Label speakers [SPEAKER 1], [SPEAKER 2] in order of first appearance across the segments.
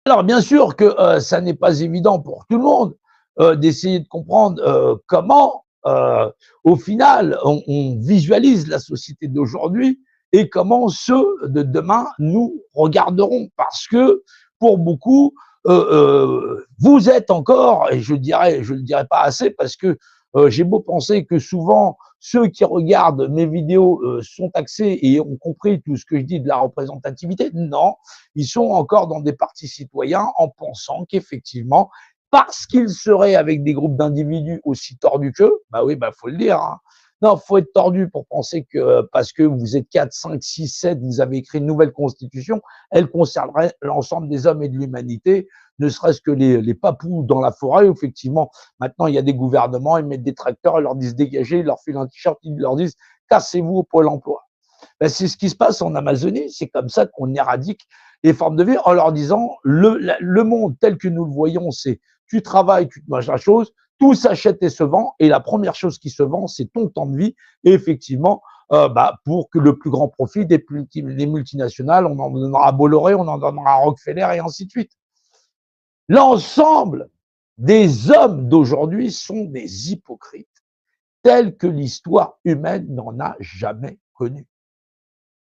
[SPEAKER 1] Alors bien sûr que ça n'est pas évident pour tout le monde d'essayer de comprendre comment, au final, on visualise la société d'aujourd'hui et comment ceux de demain nous regarderont. Parce que pour beaucoup, vous êtes encore, et je le dirais pas assez, parce que j'ai beau penser que souvent ceux qui regardent mes vidéos sont axés et ont compris tout ce que je dis de la représentativité. Non, ils sont encore dans des partis citoyens en pensant qu'effectivement, parce qu'ils seraient avec des groupes d'individus aussi tordus qu'eux, bah oui, bah faut le dire, hein. Non, faut être tordu pour penser que parce que vous êtes 4, 5, 6, 7, vous avez écrit une nouvelle constitution, elle concernerait l'ensemble des hommes et de l'humanité, ne serait-ce que les papous dans la forêt, où effectivement, maintenant il y a des gouvernements, ils mettent des tracteurs, ils leur disent dégagez, ils leur filent un t-shirt, ils leur disent cassez-vous au Pôle emploi. Ben, c'est ce qui se passe en Amazonie, c'est comme ça qu'on éradique les formes de vie en leur disant le monde tel que nous le voyons, c'est tu travailles, tu te manges la chose, tout s'achète et se vend, et la première chose qui se vend, c'est ton temps de vie, et effectivement, pour que le plus grand profit des multinationales, on en donnera à Bolloré, on en donnera à Rockefeller, et ainsi de suite. L'ensemble des hommes d'aujourd'hui sont des hypocrites, tels que l'histoire humaine n'en a jamais connu.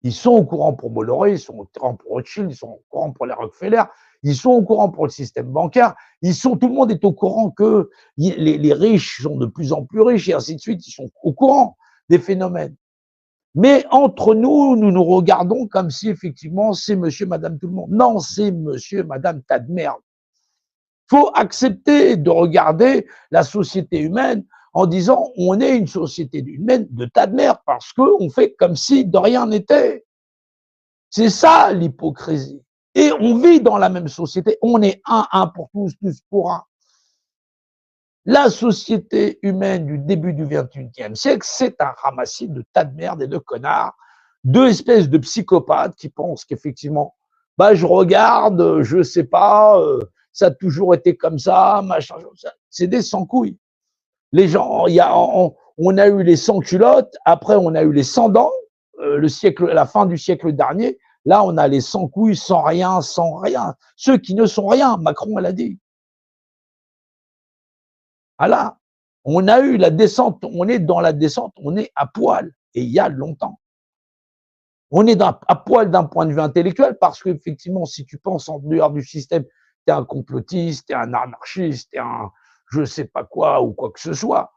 [SPEAKER 1] Ils sont au courant pour Bolloré, ils sont au courant pour Rothschild, ils sont au courant pour les Rockefeller, ils sont au courant pour le système bancaire, tout le monde est au courant que les riches sont de plus en plus riches et ainsi de suite, ils sont au courant des phénomènes. Mais entre nous, nous nous regardons comme si effectivement c'est monsieur, madame, tout le monde. Non, c'est monsieur, madame, tas de merde. Faut accepter de regarder la société humaine en disant on est une société humaine de tas de merde parce qu'on fait comme si de rien n'était. C'est ça l'hypocrisie. Et on vit dans la même société, on est un pour tous, tous pour un. La société humaine du début du XXIe siècle, c'est un ramassis de tas de merde et de connards, deux espèces de psychopathes qui pensent qu'effectivement, je regarde, je sais pas, ça a toujours été comme ça, machin, c'est des sans-couilles. Les gens, on a eu les sans-culottes, après on a eu les sans-dents, la fin du siècle dernier, là on a les sans-couilles, sans rien, ceux qui ne sont rien, Macron elle a dit. Voilà, on a eu la descente, on est dans la descente, on est à poil, et il y a longtemps. On est à poil d'un point de vue intellectuel, parce qu'effectivement, si tu penses en dehors du système, tu es un complotiste, tu es un anarchiste, tu es un je sais pas quoi, ou quoi que ce soit.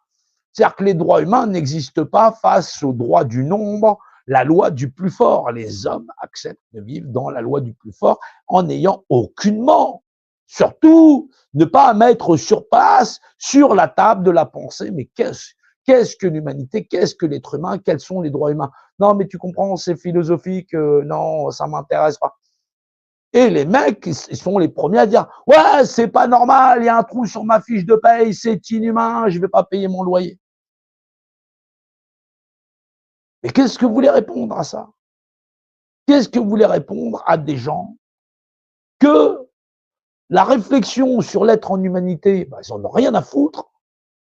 [SPEAKER 1] C'est-à-dire que les droits humains n'existent pas face aux droits du nombre, la loi du plus fort. Les hommes acceptent de vivre dans la loi du plus fort en n'ayant aucunement, surtout, ne pas mettre sur place, sur la table de la pensée, mais qu'est-ce que l'humanité, qu'est-ce que l'être humain, quels sont les droits humains? Non, mais tu comprends, c'est philosophique, non, ça m'intéresse pas. Et les mecs, ils sont les premiers à dire « Ouais, c'est pas normal, il y a un trou sur ma fiche de paye, c'est inhumain, je vais pas payer mon loyer. » Mais qu'est-ce que vous voulez répondre à ça? Qu'est-ce que vous voulez répondre à des gens que la réflexion sur l'être en humanité, ils en ont rien à foutre,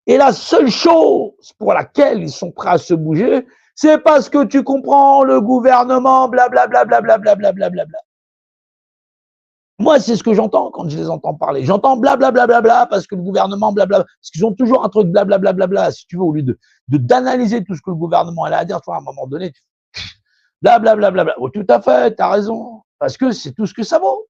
[SPEAKER 1] et la seule chose pour laquelle ils sont prêts à se bouger, c'est parce que tu comprends le gouvernement, blablabla, blablabla, blablabla. Moi, c'est ce que j'entends quand je les entends parler. J'entends blablabla, blablabla, parce que le gouvernement, blablabla, parce qu'ils ont toujours un truc blablabla, blablabla, si tu veux, au lieu d'analyser tout ce que le gouvernement a à dire, toi, à un moment donné, blablabla, blablabla. Oh, tout à fait, t'as raison, parce que c'est tout ce que ça vaut.